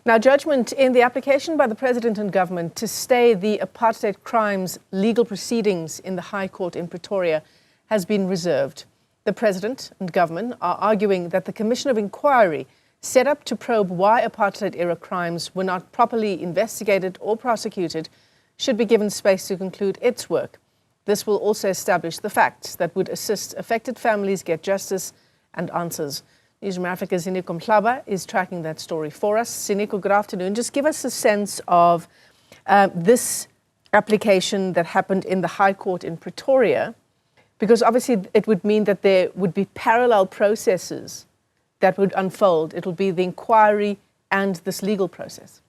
Now, judgment in the application by the President and government to stay the apartheid crimes legal proceedings in the High Court in Pretoria has been reserved. The President and government are arguing that the Commission of Inquiry set up to probe why apartheid-era crimes were not properly investigated or prosecuted should be given space to conclude its work. This will also establish the facts that would assist affected families get justice and answers. Newzroom Afrika's Ziniko Mhlaba is tracking that story for us. Ziniko, good afternoon. Just give us a sense of this application that happened in the High Court in Pretoria, because obviously it would mean that there would be parallel processes that would unfold. It will be the inquiry and this legal process.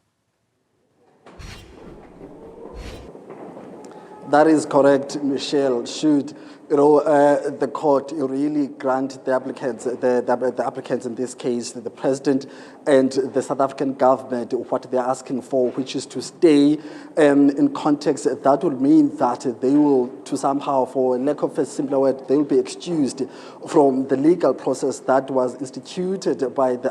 That is correct, Michelle. Should the court really grant the applicants, the applicants in this case, the President and the South African government, what they're asking for, which is to stay in context, that will mean that they will, to somehow, for lack of a simpler word, they will be excused from the legal process that was instituted by the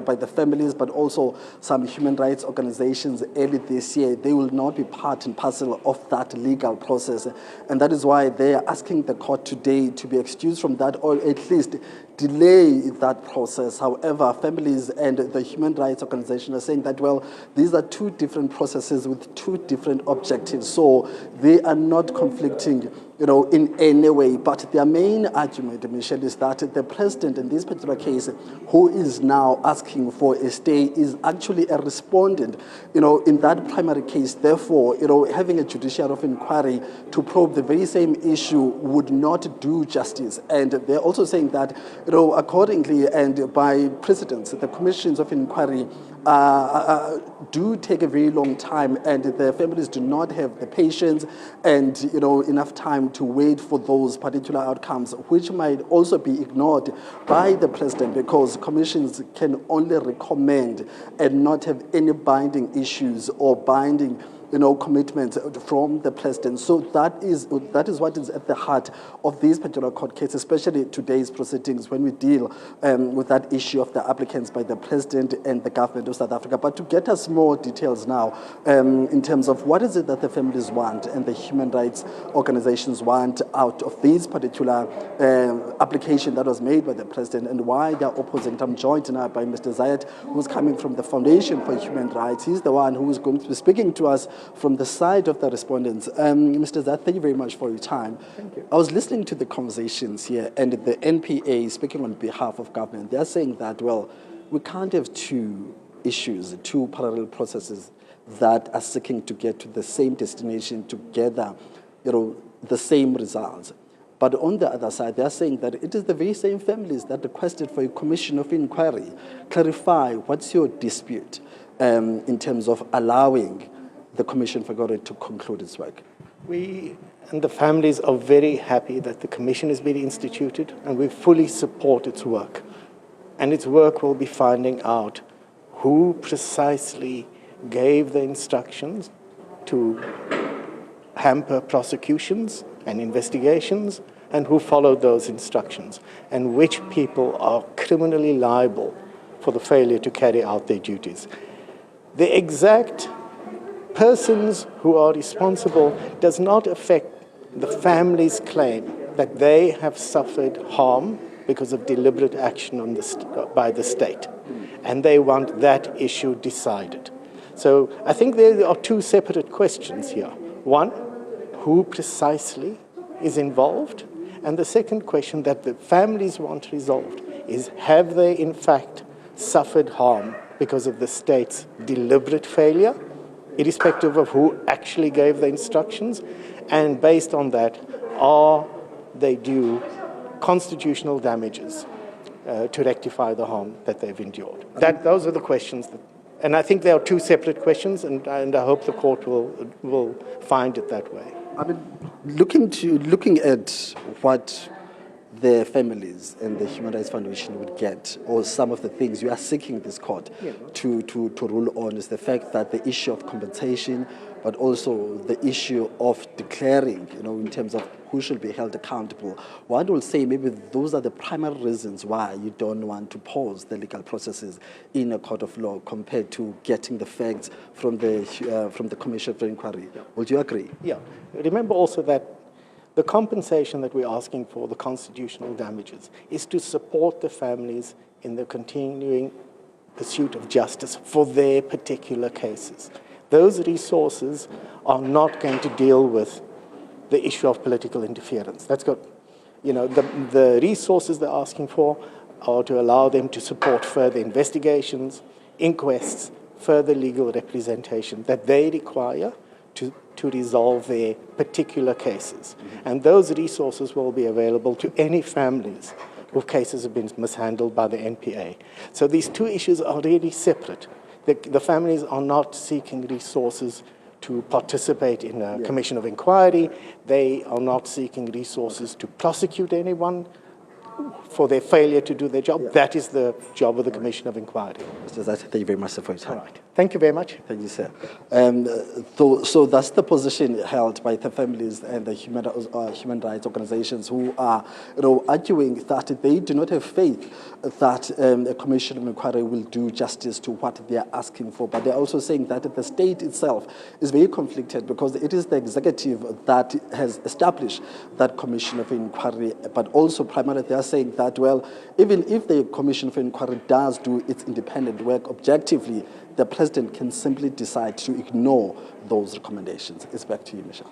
by the families, but also some human rights organizations early this year. They will not be part and parcel of that legal process, and that is why they are asking the court today to be excused from that, or at least delay that process. However, families and the human rights organization are saying that, well, these are two different processes with two different objectives, so they are not conflicting, in any way. But their main argument, Michelle, is that the President in this particular case, who is now asking for a stay, is actually a respondent, in that primary case. Therefore, having a judicial inquiry to probe the very same issue would not do justice. And they're also saying that, accordingly and by precedence, the commissions of inquiry do take a very long time, and the families do not have the patience and enough time to wait for those particular outcomes, which might also be ignored by the President, because commissions can only recommend and not have any binding issues or binding commitments from the President. So that is what is at the heart of this particular court case, especially today's proceedings, when we deal with that issue of the applicants by the President and the government of South Africa. But to get us more details now, in terms of what is it that the families want and the human rights organizations want out of this particular application that was made by the President, and why they're opposing it, I'm joined now by Mr. Zayed, who's coming from the Foundation for Human Rights. He's the one who is going to be speaking to us from the side of the respondents. Mr. Zayed, thank you very much for your time. Thank you. I was listening to the conversations here, and the NPA, speaking on behalf of government, they're saying that, well, we can't have two issues, two parallel processes that are seeking to get to the same destination together, the same results. But on the other side, they're saying that it is the very same families that requested for a commission of inquiry. Clarify, what's your dispute in terms of allowing the Commission for Inquiry to conclude its work? We and the families are very happy that the commission has been instituted, and we fully support its work. And its work will be finding out who precisely gave the instructions to hamper prosecutions and investigations, and who followed those instructions, and which people are criminally liable for the failure to carry out their duties. The exact persons who are responsible does not affect the family's claim that they have suffered harm because of deliberate action on by the state, and they want that issue decided. So I think there are two separate questions here. One, who precisely is involved? And the second question that the families want resolved is, have they in fact suffered harm because of the state's deliberate failure, irrespective of who actually gave the instructions? And based on that, are they due constitutional damages to rectify the harm that they've endured? Those are the questions. And I think there are two separate questions, and I hope the court will find it that way. I mean, looking at what the families and the Human Rights Foundation would get, or some of the things you are seeking this court to rule on, is the fact that the issue of compensation, but also the issue of declaring, in terms of who should be held accountable. One will say maybe those are the primary reasons why you don't want to pause the legal processes in a court of law compared to getting the facts from the Commission for Inquiry. Yeah. Would you agree? Yeah. Remember also that the compensation that we're asking for, the constitutional damages, is to support the families in the continuing pursuit of justice for their particular cases. Those resources are not going to deal with the issue of political interference. That's good. The resources they're asking for are to allow them to support further investigations, inquests, further legal representation that they require to resolve their particular cases. And those resources will be available to any families whose cases have been mishandled by the NPA. So these two issues are really separate. The families are not seeking resources to participate in a commission of inquiry. They are not seeking resources to prosecute anyone for their failure to do their job. That is the job of the commission of inquiry. Thank you very much, sir, for your time. All right. Thank you very much. Thank you, sir. So that's the position held by the families and the human rights organizations who are arguing that they do not have faith that a commission of inquiry will do justice to what they are asking for. But they're also saying that the state itself is very conflicted because it is the executive that has established that commission of inquiry, but also primarily they are saying that, well, even if the commission of inquiry does do its independent work objectively, the president can simply decide to ignore those recommendations. It's back to you, Michelle.